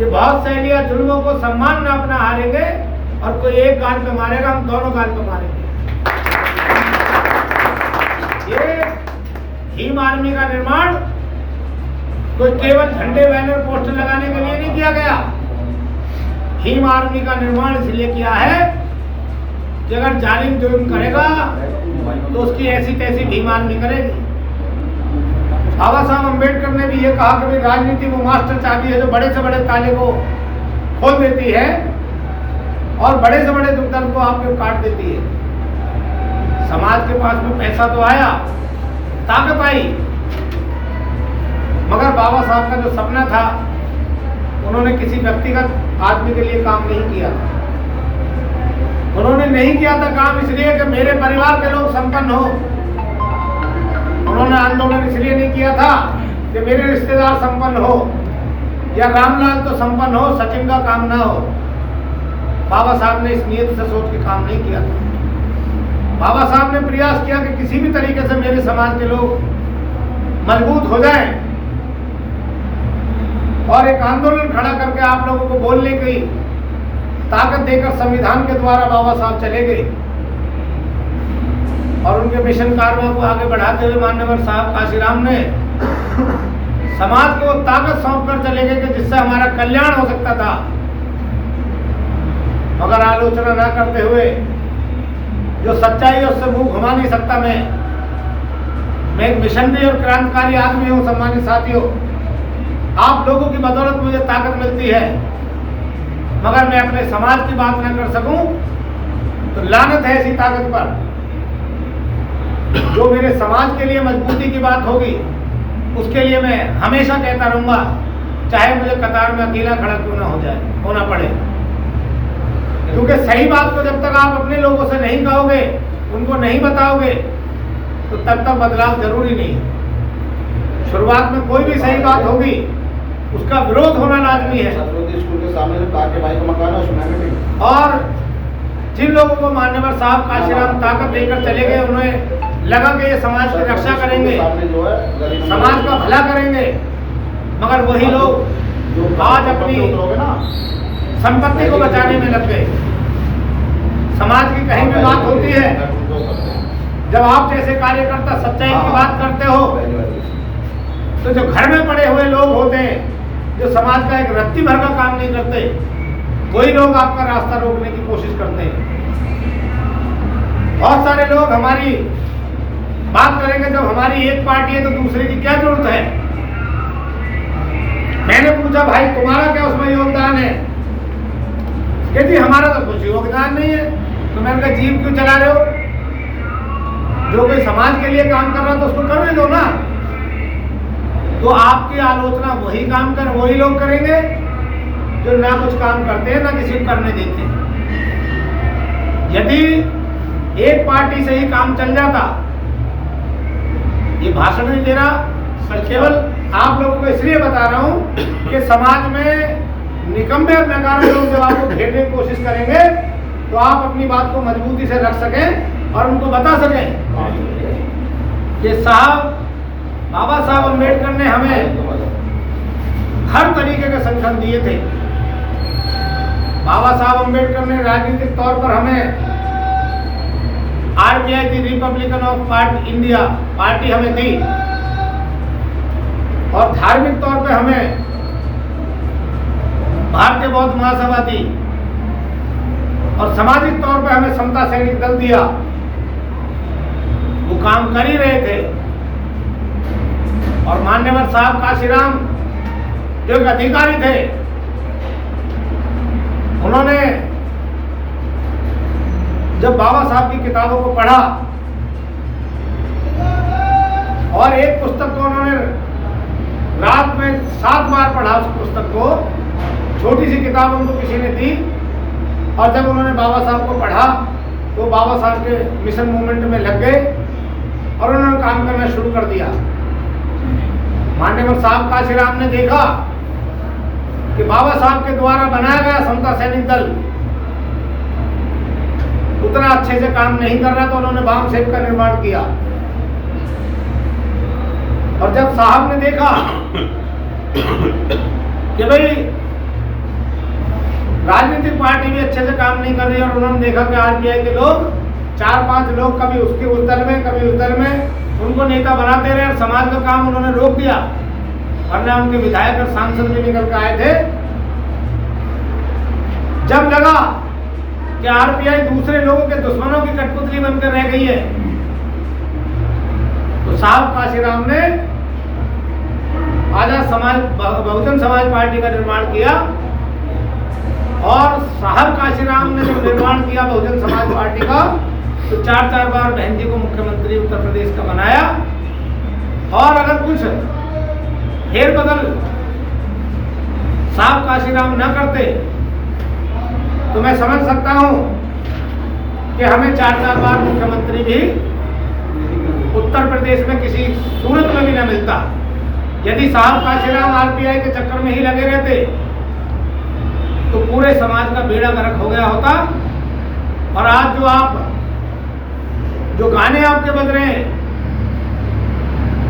कि बहुत सहेलियां जुल्मों को सम्मान न अपना हारेंगे और कोई एक गाल पे मारेगा, हम दोनों गाल पे मारेंगे। ये भीम आर्मी का निर्माण कोई केवल झंडे बैनर पोस्टर लगाने के लिए नहीं किया गया। भीम आर्मी का निर्माण इसलिए किया है कि अगर जालिम जुल्म करेगा तो उसकी ऐसी तैसी भीम आर्मी करेगी। बाबा साहब अम्बेडकर ने भी ये कहा कि भाई राजनीति वो मास्टर चाबी है जो बड़े से बड़े ताले को खोल देती है और बड़े से बड़े दुख दर्द को आपको काट देती है। समाज के पास में पैसा तो आया, ताकत आई, मगर बाबा साहब का जो सपना था उन्होंने किसी व्यक्तिगत आदमी के लिए काम नहीं किया। उन्होंने नहीं किया था काम इसलिए कि मेरे परिवार के लोग संपन्न हो। उन्होंने आंदोलन इसलिए नहीं किया था कि मेरे रिश्तेदार संपन्न हो या रामलाल तो संपन्न हो, सचिन का काम ना हो। बाबा साहब ने इस नियत से सोच के काम नहीं किया था। बाबा साहब ने प्रयास किया कि किसी भी तरीके से मेरे समाज के लोग मजबूत हो जाएं और एक आंदोलन खड़ा करके आप लोगों को बोलने की ताकत देकर संविधान के द्वारा बाबा साहब चले गए और उनके मिशन कार्यों को आगे बढ़ाते हुए माननीय साहब काशीराम ने समाज को ताकत सौंप कर चले गए कि जिससे हमारा कल्याण हो सकता था। मगर आलोचना ना करते हुए, जो सच्चाई है उससे मुंह घुमा नहीं सकता मैं एक मिशनरी और क्रांतिकारी आदमी हूँ। सम्मानित साथियों, आप लोगों की बदौलत मुझे ताकत मिलती है, मगर मैं अपने समाज की बात न कर सकूं तो लानत है ऐसी ताकत पर। जो मेरे समाज के लिए मजबूती की बात होगी उसके लिए मैं हमेशा कहता रहूंगा, चाहे मुझे कतार में अकेला खड़ा क्यों ना होना पड़े। क्योंकि सही बात को जब तक आप अपने लोगों से नहीं कहोगे, उनको नहीं बताओगे, तो तब तक बदलाव जरूरी नहीं। शुरुआत में कोई भी सही बात होगी उसका विरोध होना लाजमी है। स्कूल के सामने जो कार के भाई का मकान है उसमें नहीं। और जिन लोगों को मान्यवर साहब काशीराम ताकत देकर चले गए, उन्हें लगा कि ये समाज की रक्षा करेंगे, समाज का भला करेंगे, मगर वही लोग आज अपनी संपत्ति को बचाने में लग गए। समाज की कहीं भी बात होती है, जब आप जैसे कार्यकर्ता सच्चाई की बात करते हो तो जो घर में पड़े हुए लोग होते हैं, जो समाज का एक रत्ती भर का काम नहीं करते, वही लोग आपका रास्ता रोकने की कोशिश करते हैं। बहुत सारे लोग हमारी बात करेंगे, जब हमारी एक पार्टी है तो दूसरे की क्या जरूरत है। मैंने पूछा, भाई तुम्हारा क्या उसमें योगदान है? कहती हमारा तो कुछ योगदान नहीं है। तो मैंने कहा जीव क्यों चला रहे हो? जो कोई समाज के लिए काम कर रहा तो उसको करने दो ना। तो आपकी आलोचना वही लोग करेंगे जो ना कुछ काम करते हैं, ना किसी को करने देते हैं। यदि एक पार्टी से ही काम चल जाता, ये भाषण नहीं दे रहा, केवल आप लोगों को इसलिए बता रहा हूं कि समाज में निकम्मे और नकारे लोग जब आपको घेरने की कोशिश करेंगे तो आप अपनी बात को मजबूती से रख सकें और उनको बता सकें कि बाबा साहब अम्बेडकर ने हमें हर तरीके के संगठन दिए थे। बाबा साहब अम्बेडकर ने राजनीतिक तौर पर हमें RPI the, Republican of party India party हमें दी, और धार्मिक तौर पे हमें भारतीय बौद्ध महासभा दी, और सामाजिक तौर पे हमें समता सैनिक दल दिया। वो काम कर ही रहे थे। और मान्यवर साहब काशीराम जो एक अधिकारी थे, उन्होंने जब बाबा साहब की किताबों को पढ़ा और एक पुस्तक को उन्होंने रात में 7 बार पढ़ा, उस पुस्तक को, छोटी सी किताब उनको किसी ने दी, और जब उन्होंने बाबा साहब को पढ़ा तो बाबा साहब के मिशन मूवमेंट में लग गए और उन्होंने काम करना शुरू कर दिया। मान्यवर साहब काशीराम ने देखा कि बाबा साहब के द्वारा बनाया गया समता सैनिक दल उतना अच्छे से काम नहीं कर रहा, तो उन्होंने बाम सेब का निर्माण किया। और जब साहब ने देखा कि भाई राजनीतिक पार्टी भी अच्छे से काम नहीं कर रही और उन्होंने देखा कि आरपीआई के लोग 4-5 लोग कभी उसके उस दल में कभी उस दल में उनको नेता बनाते रहे और समाज का काम उन्होंने रोक दिया। वरना उनके विधायक और सांसद भी निकल कर आए थे। जब लगा कि आरपीआई दूसरे लोगों के दुश्मनों की कठपुतली बनकर रह गई है तो साहब काशीराम ने आजाद समाज बहुजन समाज पार्टी का निर्माण किया और साहब काशीराम ने जब निर्माण किया बहुजन समाज पार्टी का तो 4-4 बार बहन जी को मुख्यमंत्री उत्तर प्रदेश का बनाया। और अगर कुछ फेरबदल साहब काशीराम न करते तो मैं समझ सकता हूं कि हमें 4-4 बार मुख्यमंत्री भी उत्तर प्रदेश में किसी सूरत में भी न मिलता। यदि साहब काशीराम आरपीआई के चक्कर में ही लगे रहते तो पूरे समाज का बेड़ा गर्क हो गया होता। और आज जो गाने आपके बज रहे हैं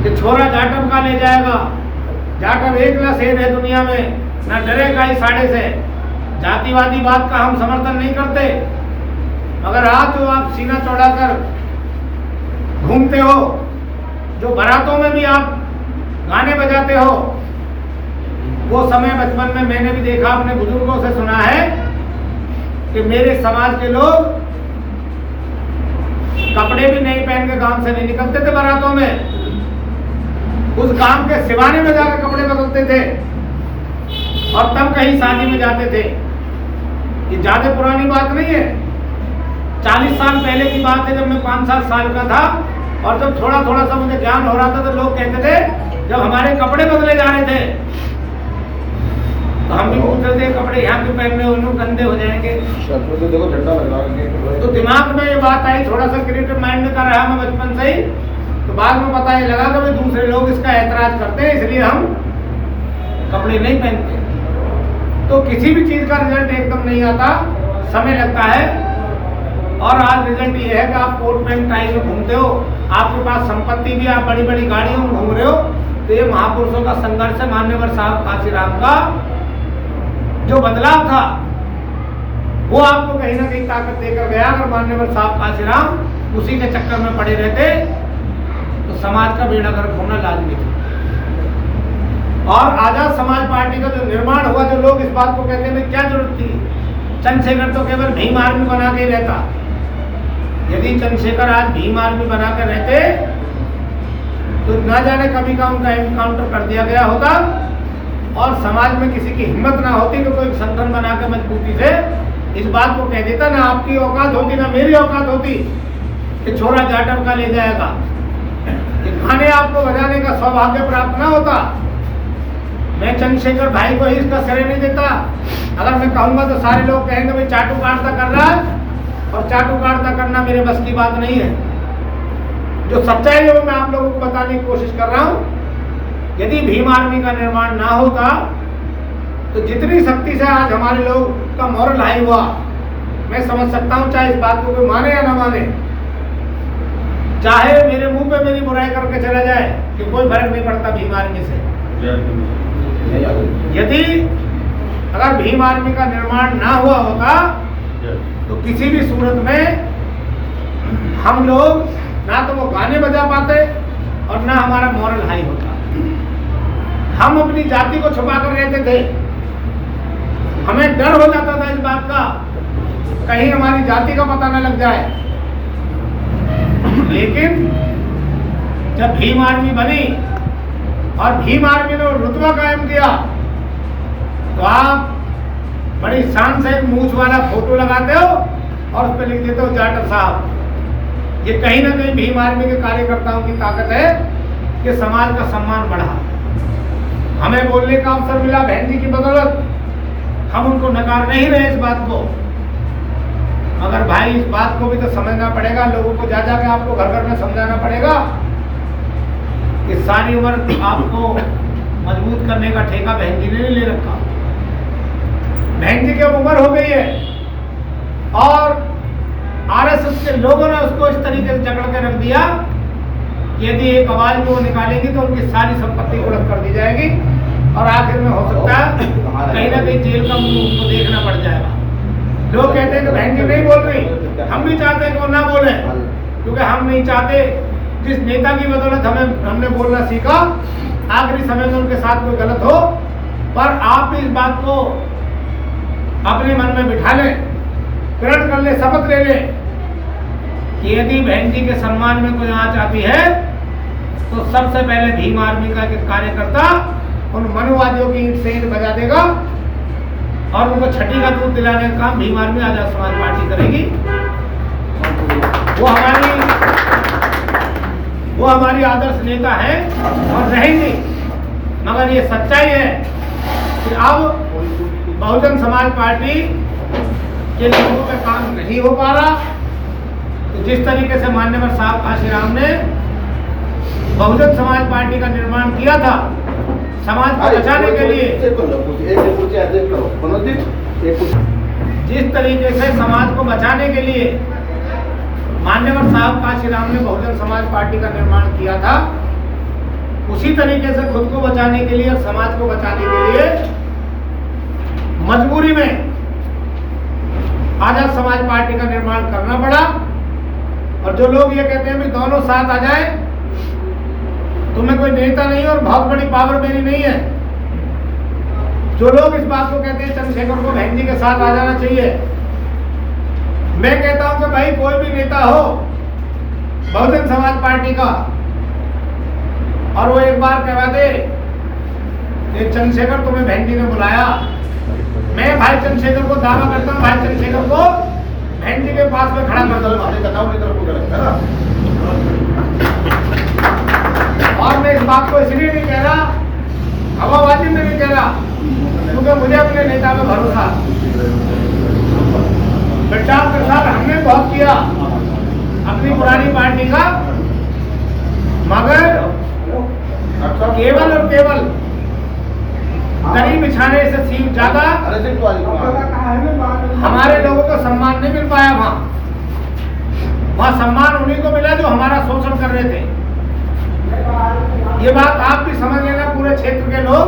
कि छोरा जाटव का ले जाएगा, जाटव एकला शेर है दुनिया में, ना डरेगा इस साड़े से, जातिवादी बात का हम समर्थन नहीं करते। मगर आज जो आप सीना चौड़ा कर घूमते हो, जो बारातों में भी आप गाने बजाते हो, वो समय बचपन में मैंने भी देखा, अपने बुजुर्गों से सुना है कि मेरे समाज के लोग कपड़े भी नहीं पहन के गांव से नहीं निकलते थे बारातों में, उस गांव के सिवाने में जाकर कपड़े बदलते थे और तब कहीं शादी में जाते थे। ये ज्यादा पुरानी बात नहीं है, 40 साल पहले की बात है, जब मैं 5-7 साल का था और जब थोड़ा थोड़ा सा मुझे ज्ञान हो रहा था तो लोग कहते थे जब हमारे कपड़े बदले जा रहे थे तो हम भी पूछते थे कपड़े यहाँ क्यों पहन रहे हो, उन्होंने गंदे हो जाएंगे। तो देखो झंडा लग रहा है तो दिमाग में ये बात आई, थोड़ा सा क्रिएटिव माइंड में कर रहा मैं बचपन से ही, तो बाद में पता ये लगा कि दूसरे लोग इसका ऐतराज करते हैं इसलिए हम कपड़े नहीं पहनते। तो किसी भी चीज का रिजल्ट एकदम नहीं आता, समय लगता है। और आज रिजल्ट ये है कि आप कोट पैंट टाई में घूमते हो, आपके पास संपत्ति भी, आप बड़ी बड़ी गाड़ियों में घूम रहे हो। तो ये महापुरुषों का संघर्ष है। मान्यवर साहब काशीराम का जो बदलाव था वो आपको कहीं ना कहीं ताकत देकर गया। अगर मान्यवर साहब काशीराम उसी के चक्कर में पड़े रहते तो समाज का बेड़ा गर्क होना लाजमी था। और आजाद समाज पार्टी का जो निर्माण हुआ, जो लोग इस बात को कहते हैं क्या जरूरत थी, चंद्रशेखर तो केवल भीम आर्मी बना के ही रहता। यदि चंद्रशेखर आज भीम आर्मी बना कर रहते तो न जाने कभी का उनका एनकाउंटर कर दिया गया होता और समाज में किसी की हिम्मत ना होती कि कोई संगठन बना के मजबूती से इस बात को कह देता। ना आपकी औकात होती ना मेरी औकात होती कि छोरा जाटव का ले जाएगा। ये गाने आपको बजाने का सौभाग्य प्राप्त ना होता। मैं चंद्रशेखर भाई को ही इसका श्रेय नहीं देता। अगर मैं कहूंगा तो सारे लोग कहेंगे भाई चाटुकारिता कर रहा है, और चाटुकारिता करना मेरे बस की बात नहीं है। जो सच्चाई है वो मैं आप लोगों को बताने की कोशिश कर रहा हूं। यदि भीम आर्मी का निर्माण ना होता तो जितनी शक्ति से आज हमारे लोग का मॉरल हाई हुआ, मैं समझ सकता हूं, चाहे इस बात को कोई माने या ना माने, चाहे मेरे मुंह पे मेरी बुराई करके चला जाए कि कोई फर्क नहीं पड़ता भीम आर्मी से। यदि अगर भीम आर्मी का निर्माण ना हुआ होता तो किसी भी सूरत में हम लोग ना तो वो गाने बजा पाते और ना हमारा मॉरल हाई होता। हम अपनी जाति को छुपा कर रहते थे। हमें डर हो जाता था इस बात का कहीं हमारी जाति का पता न लग जाए। लेकिन जब भीम आर्मी बनी और भीम आर्मी ने रुतबा कायम किया तो आप बड़ी शान से मूंछ वाला फोटो लगाते हो और उस पर लिख देते हो जाटव साहब। ये कहीं ना कहीं भीम आर्मी के कार्यकर्ताओं की ताकत है कि समाज का सम्मान बढ़ा। हमें बोलने का अवसर मिला बहन जी की बदौलत, हम उनको नकार नहीं रहे इस बात को, मगर भाई इस बात को भी तो समझना पड़ेगा। लोगों को जा जाके आपको घर घर में समझाना पड़ेगा कि सारी उम्र आपको मजबूत करने का ठेका बहन जी ने नहीं ले रखा। बहन जी की अब उम्र हो गई है और आरएसएस के लोगों ने उसको इस तरीके से जकड़ के रख दिया कि यदि एक आवाज को निकालेंगी तो उनकी सारी संपत्ति उड़प कर दी जाएगी। और आखिर में हो सकता है कहीं ना कहीं जेल का मुंह उनको देखना पड़ जाएगा। लोग कहते हैं कि बहन जी नहीं बोल रही, हम भी चाहते हैं कि वो ना बोले, क्योंकि हम नहीं चाहते जिस नेता की बदौलत हमने बोलना सीखा आखिरी समय में उनके साथ कोई गलत हो। पर आप भी इस बात को अपने मन में बिठा लें, प्रण कर ले, शपथ ले ले कि यदि बहन जी के सम्मान में कोई आंच आती है तो सबसे पहले भीम आर्मी का एक कार्यकर्ता उन मनुवादियों की ईंट से ईंट बजा देगा और उनको छठी का दूध दिलाने का काम भीम आर्मी आजाद समाज पार्टी करेगी। वो हमारी आदर्श नेता है और रहेंगी। मगर ये सच्चाई है कि अब बहुजन समाज पार्टी के लोगों का काम नहीं हो पा रहा। तो जिस तरीके से मान्यवर साहब काशीराम ने बहुजन समाज पार्टी का निर्माण किया था समाज को बचाने के लिए, जिस तरीके से समाज को बचाने के लिए मान्यवर साहब काशीराम ने बहुजन समाज पार्टी का निर्माण किया था, उसी तरीके से खुद को बचाने के लिए और समाज को बचाने के लिए मजबूरी में आजाद समाज पार्टी का निर्माण करना पड़ा। और जो लोग ये कहते हैं भी दोनों साथ आ जाए, तो मैं कोई नेता नहीं और बहुत बड़ी पावर मेरी नहीं है। जो लोग इस बात को कहते हैं चंद्रशेखर को बहन जी के साथ आ जाना चाहिए, मैं कहता हूं कि भाई कोई भी नेता हो बहुजन समाज पार्टी का और वो एक बार कहवा दे कि चंद्रशेखर तुम्हें बहन जी ने बुलाया, मैं भाई चंद्रशेखर को दावा करता हूं, भाई चंद्रशेखर को बहन जी के पास में खड़ा कर दूंगा। और मैं इस बात को इसलिए नहीं कह रहा, हवाबाजी में नहीं कह रहा, क्योंकि मुझे अपने नेता में भरोसा। प्रचार प्रसार हमने बहुत किया अपनी पुरानी पार्टी का, मगर केवल और केवल दरी बिछाने से सीट ज्यादा हमारे लोगों को सम्मान नहीं मिल पाया। वहां सम्मान उन्हीं को मिला जो हमारा शोषण कर रहे थे। ये बात आप भी समझ लेना पूरे क्षेत्र के लोग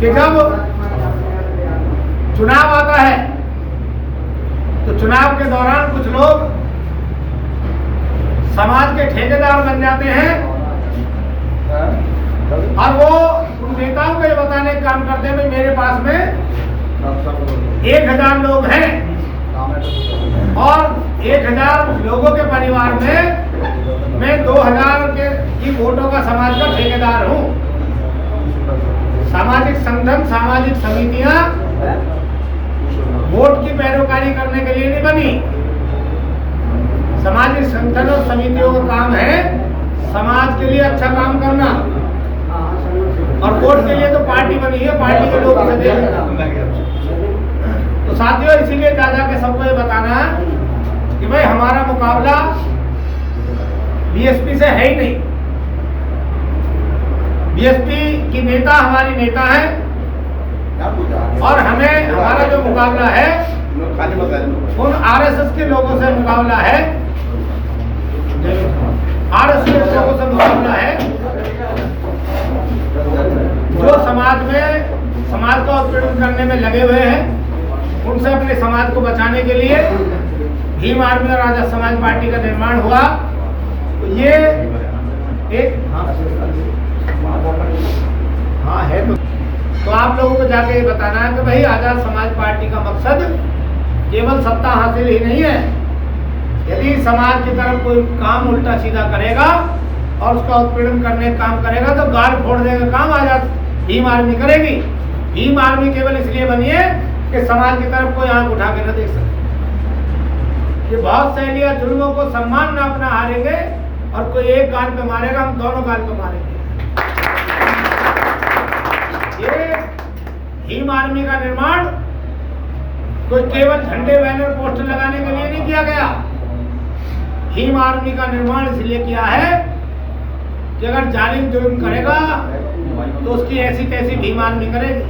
कि जब चुनाव आता है तो चुनाव के दौरान कुछ लोग समाज के ठेकेदार बन जाते हैं और वो उन नेताओं को ये बताने का काम करते हैं भाई मेरे पास में 1000 लोग हैं और 1000 लोगों के परिवार में मैं 2000 की वोटों का समाज का ठेकेदार हूं। सामाजिक संगठन, सामाजिक समितियां वोट की पैरोकारी करने के लिए नहीं बनी। सामाजिक संगठन और समितियों का काम है समाज के लिए अच्छा काम करना, और वोट के लिए तो पार्टी बनी है, पार्टी के लोग इसे देखेंगे। तो साथियों, इसीलिए दादा के सबको ये बताना कि भाई हमारा मुकाबला बीएसपी से है ही नहीं। बीएसपी की नेता हमारी नेता है और हमें हमारा जो मुकाबला है उन आरएसएस के लोगों से मुकाबला है, आरएसएस के लोगों से मुकाबला है जो समाज का उत्पीड़न करने में लगे हुए हैं। उनसे अपने समाज को बचाने के लिए भीम आर्मी और आजाद समाज पार्टी का निर्माण हुआ। तो ये एक हाँ है तो आप लोगों को जाके ये बताना है कि भाई आजाद समाज पार्टी का मकसद केवल सत्ता हासिल ही नहीं है। यदि समाज की तरफ कोई काम उल्टा सीधा करेगा और उसका उत्पीड़न करने का काम करेगा तो गाल फोड़ने का काम आजाद भीम आर्मी करेगी। भीम आर्मी केवल इसलिए बनी है कि समाज की तरफ कोई आंख उठा के न देख सके। ये बहुत सहेलियां जुल्मों को सम्मान न अपना हारेंगे और कोई एक गाल पे मारेगा, हम दोनों गाल पे मारेंगे। ये भीम आर्मी का निर्माण कोई केवल झंडे बैनर पोस्टर लगाने के लिए नहीं किया गया। भीम आर्मी का निर्माण इसलिए किया है कि अगर जालिम जुल्म करेगा तो उसकी ऐसी तैसी भीम आर्मी करेगी।